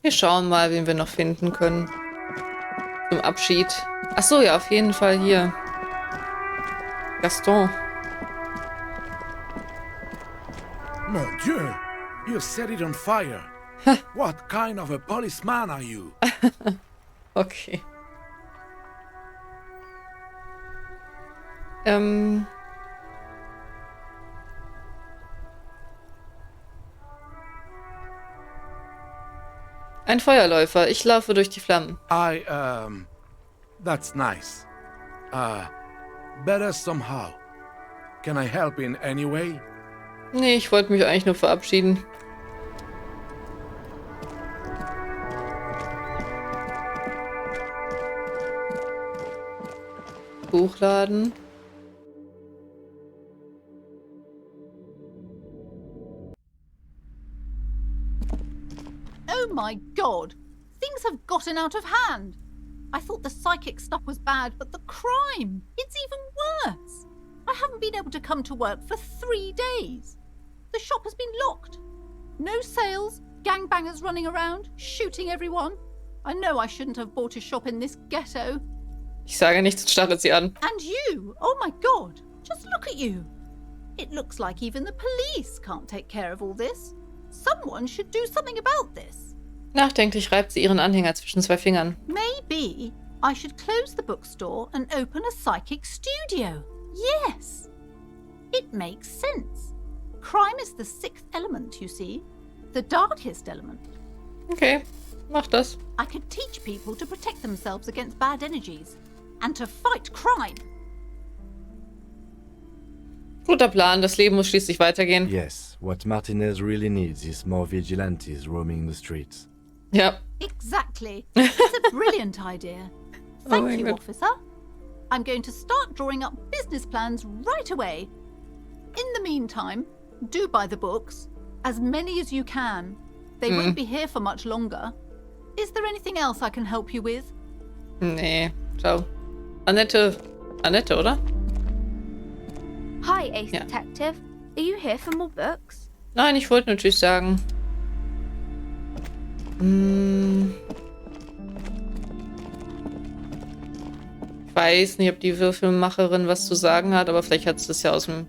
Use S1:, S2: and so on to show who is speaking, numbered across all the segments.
S1: Wir schauen mal, wen wir noch finden können. Zum Abschied. Ach so, ja, auf jeden Fall hier. Gaston.
S2: Mon Dieu, you set it on fire. What kind of a policeman are you?
S1: Okay. Ein Feuerläufer. Ich laufe durch die Flammen.
S2: That's nice. Better somehow. Can I help in any way?
S1: Nee, ich wollte mich eigentlich nur verabschieden. Buchladen.
S3: Oh my god! Things have gotten out of hand! I thought the psychic stuff was bad, but the crime! It's even worse! I haven't been able to come to work for 3 days. The shop has been locked. No sales, gangbangers running around, shooting everyone. I know I shouldn't have bought a shop in this ghetto.
S1: Ich sage nichts und starre sie an.
S3: And you! Oh my god! Just look at you! It looks like even the police can't take care of all this. Someone should do something about this.
S1: Nachdenklich reibt sie ihren Anhänger zwischen zwei Fingern.
S3: Maybe I should close the bookstore and open a psychic studio. Yes! It makes sense. Crime is the 6th element, you see. The darkest element.
S1: Okay, mach das.
S3: I could teach people to protect themselves against bad energies and to fight crime.
S1: Guter Plan, das Leben muss schließlich weitergehen.
S4: Yes, what Martinez really needs is more vigilantes roaming the streets.
S1: Ja.
S3: Exactly. It's a brilliant idea. Thank you,
S1: God.
S3: officer. I'm going to start drawing up business plans right away. In the meantime, do buy the books. As many as you can. They won't be here for much longer. Is there anything else I can help you with?
S1: Nee, ciao. Annette, oder?
S5: Hi, Ace
S1: Yeah.
S5: Detective. Are you here for more books?
S1: Nein, ich wollte natürlich sagen. Ich weiß nicht, ob die Würfelmacherin was zu sagen hat, aber vielleicht hat sie das ja aus dem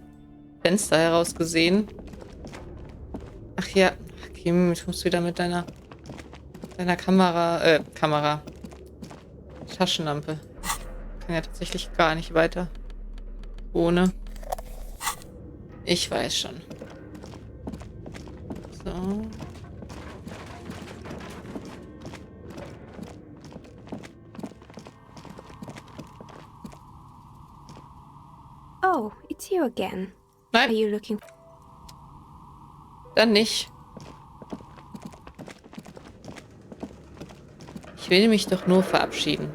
S1: Fenster heraus gesehen. Ach ja, Kim, ich muss wieder mit deiner Kamera. Taschenlampe. Kann ja tatsächlich gar nicht weiter. Ohne. Ich weiß schon. So.
S5: Oh, it's you again. Are
S1: Nein,
S5: you looking?
S1: dann nicht. Ich will mich doch nur verabschieden.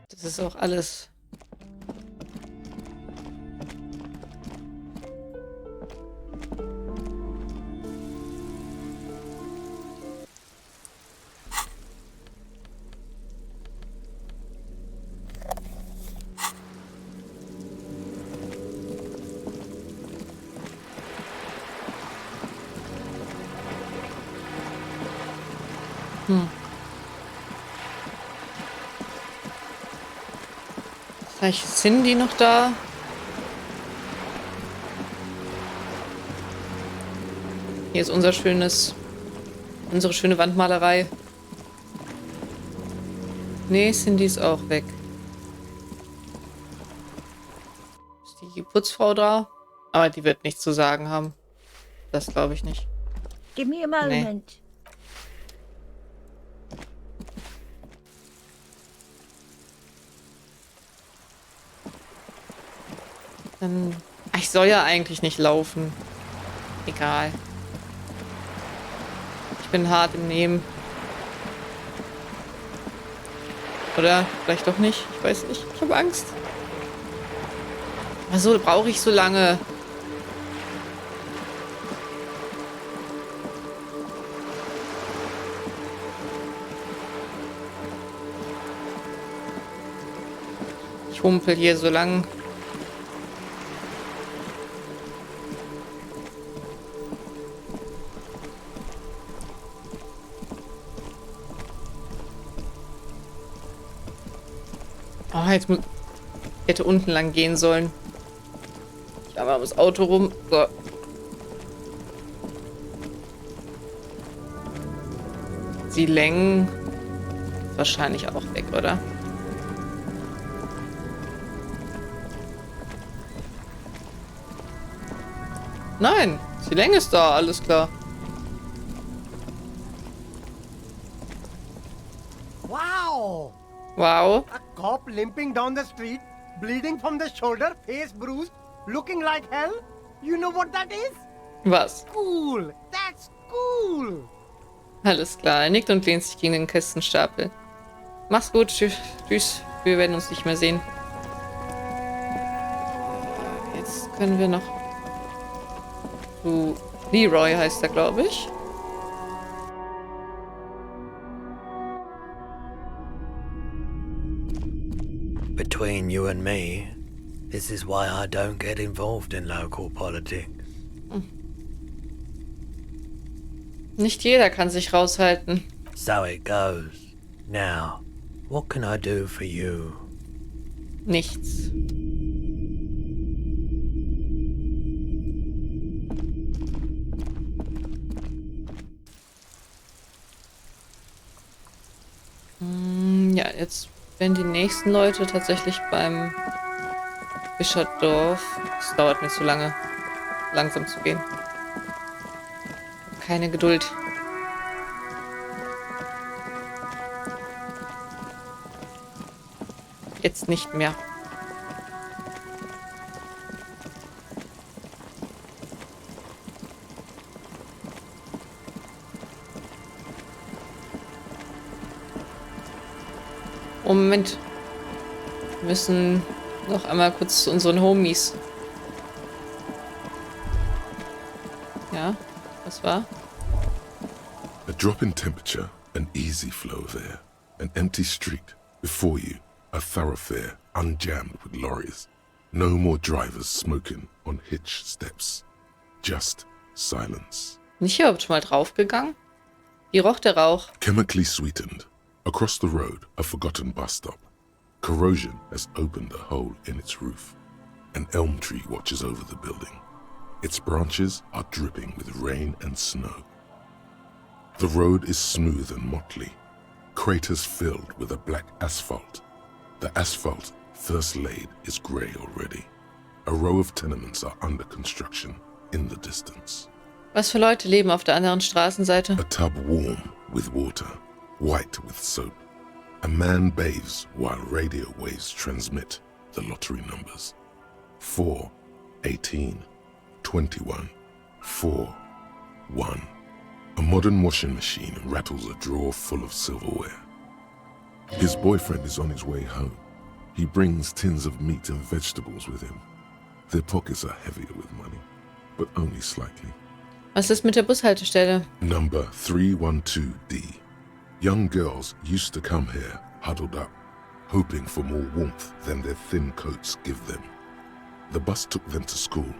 S1: Das ist auch alles. Vielleicht sind die noch da. Hier ist unsere schöne Wandmalerei. Nee, Cindy ist auch weg. Ist die Putzfrau da? Aber die wird nichts zu sagen haben. Das glaube ich nicht.
S6: Give me a moment.
S1: Dann. Ach, ich soll ja eigentlich nicht laufen. Egal. Ich bin hart im Nehmen. Oder vielleicht doch nicht. Ich weiß nicht. Ich habe Angst. Wieso brauche ich so lange? Ich humpel hier so lang. Oh, jetzt muss... Ich hätte unten lang gehen sollen. Ich habe das Auto rum. So. Die Längen wahrscheinlich auch weg, oder? Nein, die Länge ist da, alles klar.
S7: Wow!
S1: Wow.
S7: A cop limping down the street, bleeding from the shoulder, face bruised, looking like hell? You know what that is?
S1: Was?
S7: Cool! That's cool!
S1: Alles klar, er nickt und lehnt sich gegen den Kistenstapel. Mach's gut, tschüss. Wir werden uns nicht mehr sehen. Jetzt können wir noch zu Leroy heißt er, glaube ich.
S8: Between you and me, this is why I don't get involved in local politics.
S1: Nicht jeder kann sich raushalten.
S8: So it goes. Now, what can I do for you?
S1: Nichts. Ja, jetzt werden die nächsten Leute tatsächlich beim Fischerdorf. Es dauert mir zu lange, langsam zu gehen. Keine Geduld. Jetzt nicht mehr. Moment. Wir müssen noch einmal kurz zu unseren Homies. Ja, was war?
S9: A drop in temperature, an easy flow of air, an empty street. Before you, a thoroughfare unjammed with lorries. No more drivers smoking on hitch steps. Just silence.
S1: Bin ich hier überhaupt schon mal draufgegangen? Wie roch der Rauch?
S9: Chemically sweetened. Across the road, a forgotten bus stop. Corrosion has opened a hole in its roof. An elm tree watches over the building. Its branches are dripping with rain and snow. The road is smooth and motley, craters filled with a black asphalt. The asphalt, first laid, is grey already. A row of tenements are under construction in the distance.
S1: Was für Leute leben auf der anderen Straßenseite?
S9: A tub warm with water, white with soap. A man bathes while radio waves transmit the lottery numbers. 4, 18, 21, 4, 1. A modern washing machine rattles a drawer full of silverware. His boyfriend is on his way home. He brings tins of meat and vegetables with him. Their pockets are heavier with money, but only slightly.
S1: Was ist mit der Bushaltestelle?
S9: Number 312D. Young girls used to come here, huddled up, hoping for more warmth than their thin coats give them. The bus took them to school.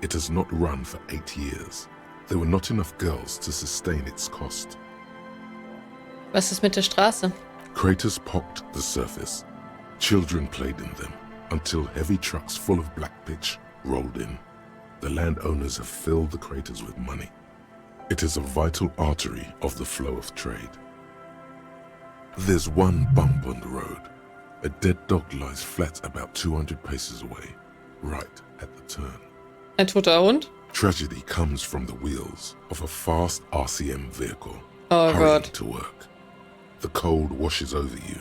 S9: It has not run for 8 years. There were not enough girls to sustain its cost.
S1: Was ist mit der Straße?
S9: Craters pocked the surface. Children played in them until heavy trucks full of black pitch rolled in. The landowners have filled the craters with money. It is a vital artery of the flow of trade. There's one bump on the road. A dead dog lies flat about 200 paces away, right at the turn.
S1: Ein toter Hund?
S9: Tragedy comes from the wheels of a fast RCM vehicle,
S1: Oh
S9: hurrying
S1: Gott.
S9: to work. The cold washes over you.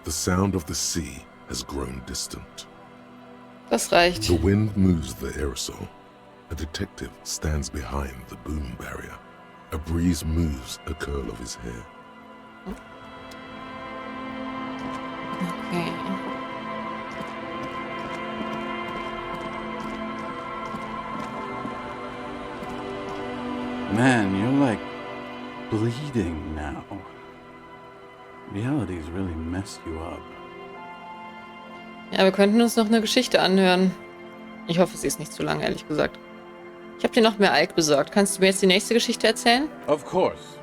S9: The sound of the sea has grown distant.
S1: Das reicht.
S9: The wind moves the aerosol. A detective stands behind the boom barrier. A breeze moves a curl of his hair.
S1: Okay.
S10: Man, you're like bleeding now. Reality's really messed you up.
S1: Ja, wir könnten uns noch eine Geschichte anhören. Ich hoffe, sie ist nicht zu lang, ehrlich gesagt. Ich habe dir noch mehr Alk besorgt. Kannst du mir jetzt die nächste Geschichte erzählen?
S10: Of course.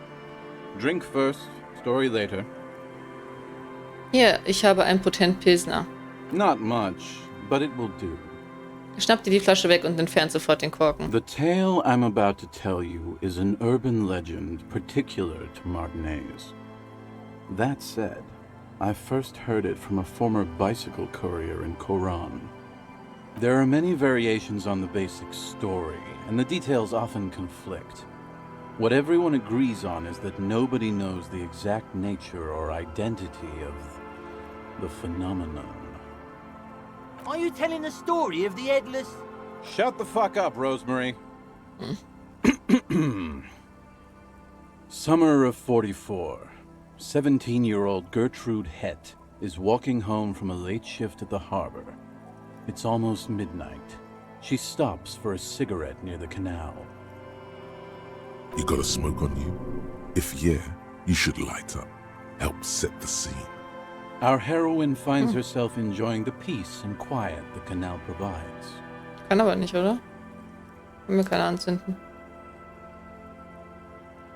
S10: Drink first, story later.
S1: Hier, ich habe einen potenten Pilsner.
S10: Not much, but it will do.
S1: Er schnappt dir die Flasche weg und entfernt sofort den Korken.
S10: The tale I'm about to tell you is an urban legend particular to Martinaise. That said, I first heard it from a former bicycle courier in Koran. There are many variations on the basic story, and the details often conflict. What everyone agrees on is that nobody knows the exact nature or identity of the phenomenon.
S11: Are you telling the story of the headless...
S10: Shut the fuck up, Rosemary. Summer of 44. 17-year-old Gertrude Hett is walking home from a late shift at the harbor. It's almost midnight. She stops for a cigarette near the canal.
S9: You got a smoke on you? If yeah, you should light up. Help set the scene.
S10: Our heroine finds herself enjoying the peace and quiet the canal provides.
S1: Kann aber nicht, oder? Kann mir keiner anzünden.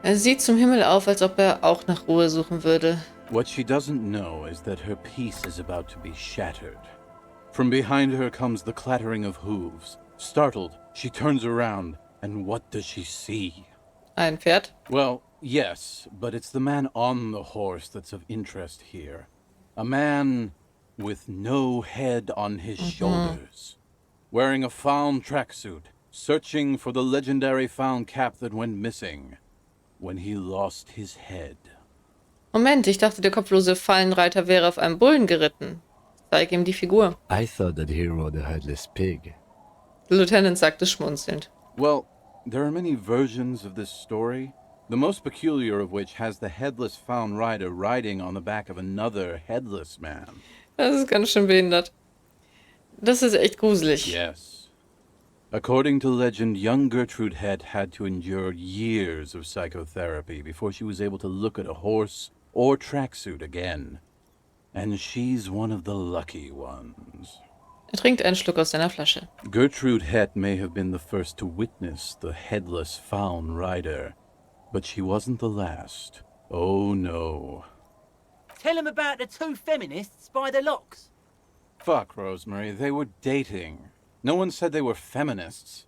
S1: Er sieht zum Himmel auf, als ob er auch nach Ruhe suchen würde.
S10: What she doesn't know is that her peace is about to be shattered. From behind her comes the clattering of hooves. Startled, she turns around, and what does she see?
S1: Ein Pferd?
S10: Well, yes, but it's the man on the horse that's of interest here. A man with no head on his shoulders, wearing a FALN tracksuit, searching for the legendary FALN cap that went missing when he lost his head.
S1: Moment, ich dachte, der kopflose FALN-Reiter wäre auf einem Bullen geritten. Zeig ihm die Figur.
S4: I thought that he rode a headless pig.
S1: Der Lieutenant sagte schmunzelnd.
S10: Well, there are many versions of this story, the most peculiar of which has the headless FALN-Reiter riding on the back of another headless man.
S1: Das ist ganz schön behindert. Das ist echt gruselig.
S10: Yes. According to legend, young Gertrude Hett had to endure years of psychotherapy before she was able to look at a horse or tracksuit again. And she's one of the lucky ones.
S1: Er trinkt einen Schluck aus seiner Flasche.
S10: Gertrude Hett may have been the first to witness the headless FALN-Reiter, but she wasn't the last. Oh no.
S11: Tell him about the two feminists by the locks.
S10: Fuck, Rosemary, they were dating. No one said they were feminists.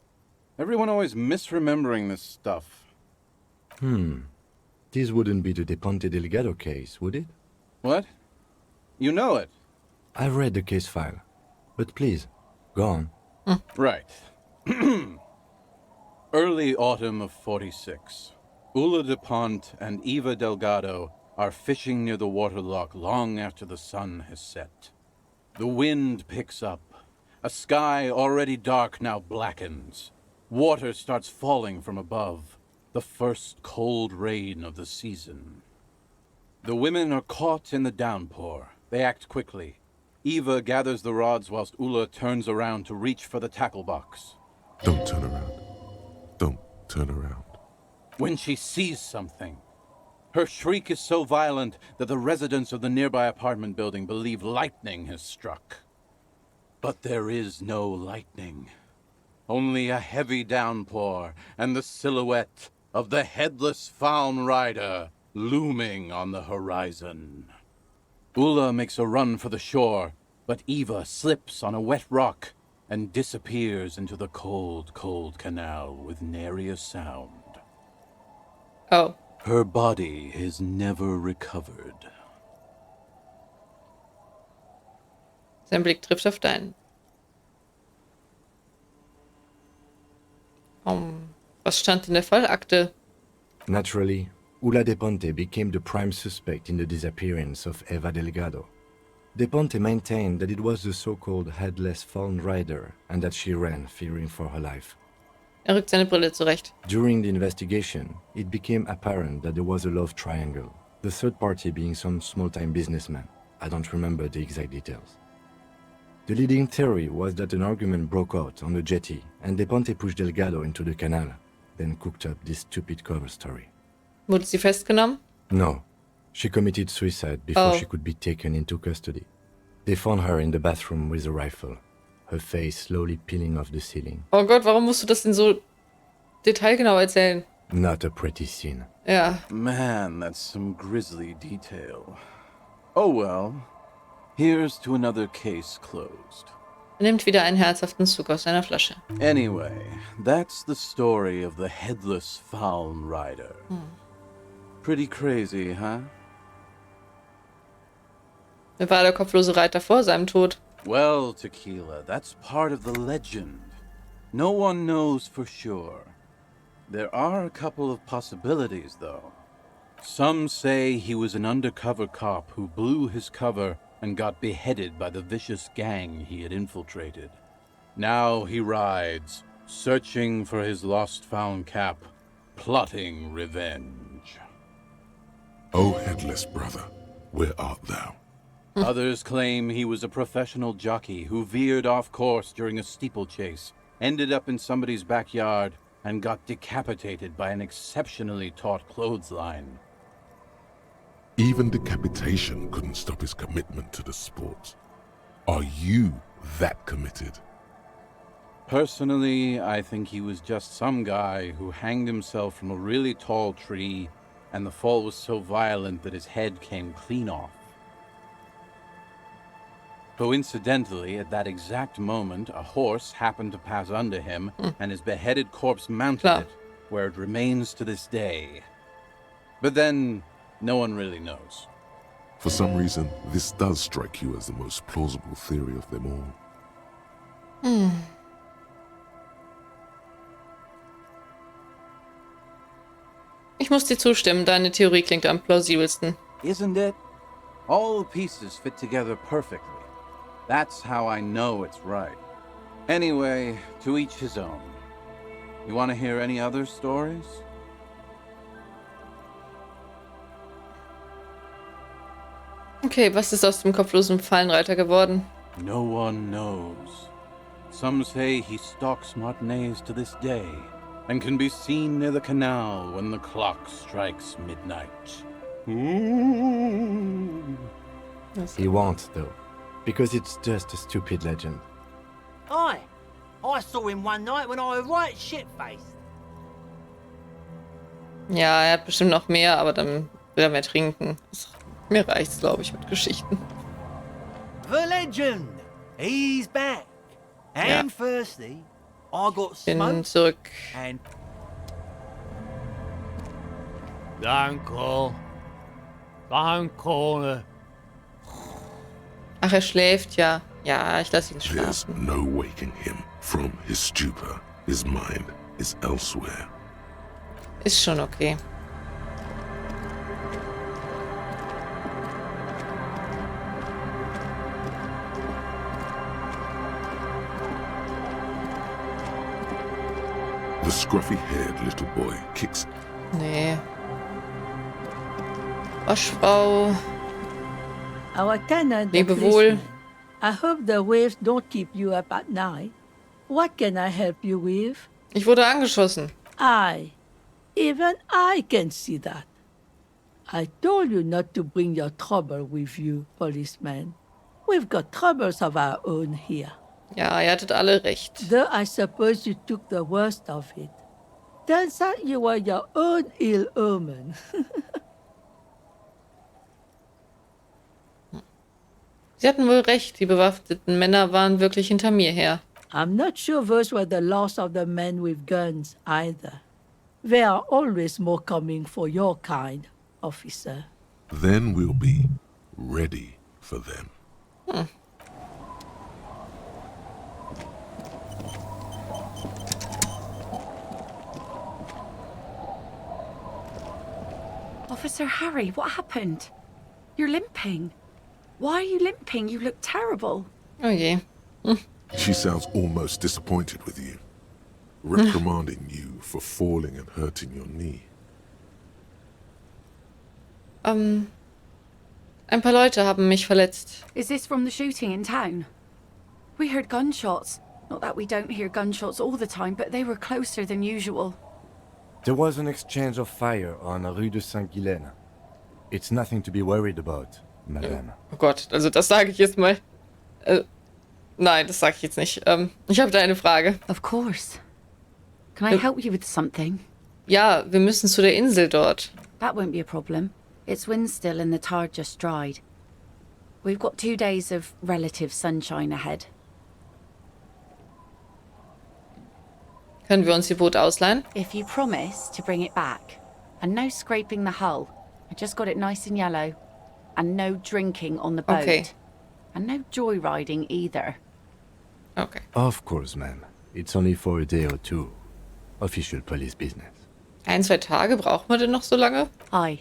S10: Everyone always misremembering this stuff.
S4: This wouldn't be the De Ponte Delgado case, would it?
S10: What? You know it?
S4: I've read the case file. But please, go on.
S10: Right. Early autumn of 46. Ulla de Pont and Eva Delgado are fishing near the waterlock long after the sun has set. The wind picks up. A sky already dark now blackens. Water starts falling from above. The first cold rain of the season. The women are caught in the downpour. They act quickly. Eva gathers the rods whilst Ulla turns around to reach for the tackle box.
S9: Don't turn around. Don't turn around.
S10: When she sees something, her shriek is so violent that the residents of the nearby apartment building believe lightning has struck. But there is no lightning. Only a heavy downpour and the silhouette of the headless FALN-Reiter looming on the horizon. Ulla makes a run for the shore, but Eva slips on a wet rock and disappears into the cold, cold canal with nary a sound.
S1: Oh.
S10: Her body is never recovered.
S1: Sein Blick trifft auf deinen. Was stand in der Fallakte?
S4: Naturally, Ulla de Ponte became the prime suspect in the disappearance of Eva Delgado. De Ponte maintained that it was the so-called headless FALN-Reiter and that she ran, fearing for her life.
S1: Er rückt seine Brille zurecht.
S4: During the investigation, it became apparent that there was a love triangle, the third party being some small-time businessman. I don't remember the exact details. The leading theory was that an argument broke out on the jetty and De Ponte pushed Delgado into the canal, then cooked up this stupid cover story.
S1: Wurde sie festgenommen?
S4: No. She committed suicide before she could be taken into custody. They found her in the bathroom with a rifle, her face slowly peeling off the ceiling.
S1: Oh Gott, warum musst du das denn so detailgenau erzählen?
S4: Not a pretty scene.
S1: Ja.
S10: Man, that's some grisly detail. Oh well. Here's to another case closed.
S1: Er nimmt wieder einen herzhaften Zug aus seiner Flasche.
S10: Anyway, that's the story of the headless FALN-Reiter. Pretty crazy, huh?
S1: Wer war der kopflose Reiter vor seinem Tod?
S10: Well, Tequila, that's part of the legend. No one knows for sure. There are a couple of possibilities, though. Some say he was an undercover cop who blew his cover and got beheaded by the vicious gang he had infiltrated. Now he rides, searching for his lost-found cap, plotting revenge.
S9: O headless brother, where art thou?
S10: Others claim he was a professional jockey who veered off course during a steeplechase, ended up in somebody's backyard, and got decapitated by an exceptionally taut clothesline.
S9: Even decapitation couldn't stop his commitment to the sport. Are you that committed?
S10: Personally, I think he was just some guy who hanged himself from a really tall tree, and the fall was so violent that his head came clean off. Coincidentally, at that exact moment, a horse happened to pass under him, and his beheaded corpse mounted it, where it remains to this day. But then, no one really knows.
S9: For some reason, this does strike you as the most plausible theory of them all.
S1: Ich muss dir zustimmen, deine Theorie klingt am plausibelsten.
S10: Isn't it? All the pieces fit together perfectly. That's how I know it's right. Anyway, to each his own. You want to hear any other stories?
S1: Okay, was ist aus dem kopflosen FALN-Reiter geworden?
S10: No one knows. Some say he stalks Martinez to this day, and can be seen near the canal when the clock strikes midnight.
S4: He won't, though, because it's just a stupid legend.
S11: Aye. I saw him one night when I was right shit-faced.
S1: Ja, er hat bestimmt noch mehr, aber dann will er mehr trinken. Mir reicht's, glaube ich, mit Geschichten.
S11: The legend! He's back. And firstly, I got
S1: Bin
S11: smoke
S1: zurück.
S11: and... Don't call. Don't call.
S1: Ach, er schläft ja. Ja, ich lasse ihn
S9: There's
S1: schlafen.
S9: no waking him from his stupor. His mind is elsewhere.
S1: Ist schon okay.
S9: The scruffy-haired little boy kicks.
S1: Nee. Waschfrau.
S6: Our tenant, the
S1: Lebe wohl.
S6: policeman. I hope the waves don't keep you up at night. What can I help you with?
S1: Ich wurde angeschossen.
S6: Even I can see that. I told you not to bring your trouble with you, policeman. We've got troubles of our own here.
S1: Ja, ihr hattet alle recht.
S6: Though I suppose you took the worst of it. Turns out you were your own ill omen.
S1: Sie hatten wohl recht, die bewaffneten Männer waren wirklich hinter mir her.
S6: I'm not sure those were the last of the men with guns either. There are always more coming for your kind, officer.
S9: Then we'll be ready for them.
S12: Officer Harry, what happened? You're limping. Why are you limping? You look terrible.
S1: Oh je.
S9: She sounds almost disappointed with you, reprimanding you for falling and hurting your knee.
S1: Ein paar Leute haben mich verletzt.
S12: Is this from the shooting in town? We heard gunshots. Not that we don't hear gunshots all the time, but they were closer than usual.
S4: There was an exchange of fire on Rue de Saint-Guylaine. It's nothing to be worried about, madame.
S1: Oh Gott, also das sage ich jetzt mal Nein, das sag ich jetzt nicht. Ich habe da eine Frage.
S12: Of course. Can I help you with something?
S1: Ja, wir müssen zu der Insel dort.
S12: That won't be a problem. It's wind still and the tide just dried. We've got 2 days of relative sunshine ahead.
S1: Können wir uns Ihr Boot ausleihen?
S12: If you promise to bring it back. And no scraping the hull. I just got it nice and yellow. And no drinking on the boat.
S1: Okay.
S12: And no joyriding either.
S1: Okay.
S4: Of course, ma'am. It's only for a day or two. Official police business.
S1: 1-2 Tage brauchen wir denn noch so lange?
S12: Aye.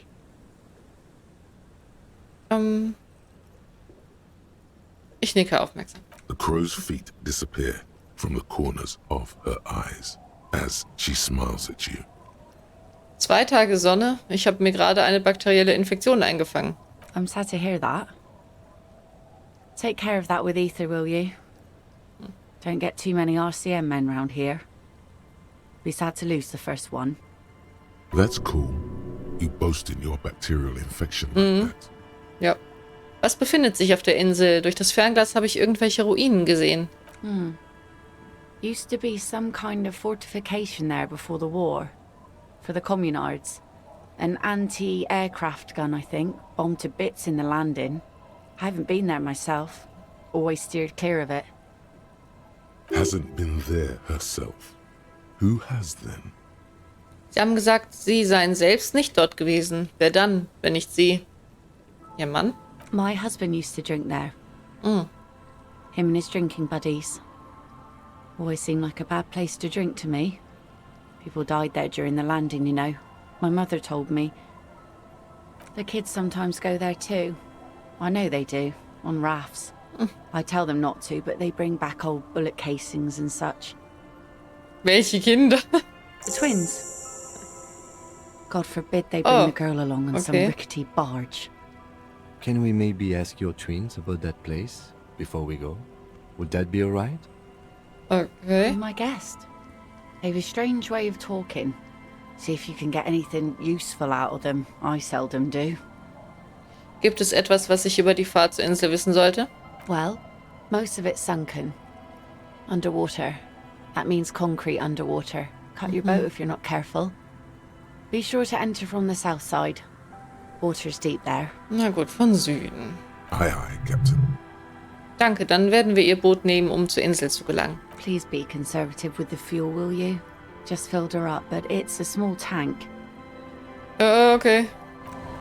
S1: Ich nicke aufmerksam.
S9: The crow's feet disappear from the corners of her eyes as she smiles at you.
S1: 2 Tage Sonne. Ich habe mir gerade eine bakterielle Infektion eingefangen.
S12: I'm sad to hear that. Take care of that with ether, will you? Don't get too many RCM men round here. Be sad to lose the first one.
S9: That's cool. You boast in your bacterial infection like that.
S1: Ja. Was befindet sich auf der Insel? Durch das Fernglas habe ich irgendwelche Ruinen gesehen.
S12: Used to be some kind of fortification there before the war. For the communards. An anti-aircraft gun, I think. Bombed to bits in the landing. I haven't been there myself. Always steered clear of it.
S9: Hasn't been there herself. Who has then?
S1: Sie haben gesagt, Sie seien selbst nicht dort gewesen. Wer dann, wenn nicht Sie? Ihr Mann?
S12: My husband used to drink there. Him and his drinking buddies. Always seemed like a bad place to drink to me. People died there during the landing, you know. My mother told me. The kids sometimes go there too. I know they do, on rafts. I tell them not to, but they bring back old bullet casings and such.
S1: Welche Kinder?
S12: The twins. God forbid they bring the girl along on some rickety barge.
S4: Can we maybe ask your twins about that place before we go? Would that be alright?
S1: Okay.
S12: Be my guest. They have a strange way of talking. See if you can get anything useful out of them. I seldom do.
S1: Gibt es etwas, was ich über die Fahrt zur Insel wissen sollte?
S12: Well, most of it's sunken. Underwater. That means concrete underwater. Cut your boat if you're not careful. Be sure to enter from the south side. Water's deep there.
S1: Na gut, von Süden.
S9: Aye, aye, Captain.
S1: Danke, dann werden wir Ihr Boot nehmen, um zur Insel zu gelangen.
S12: Please be conservative with the fuel, will you? Just filled her up, but it's a small tank.
S1: Okay.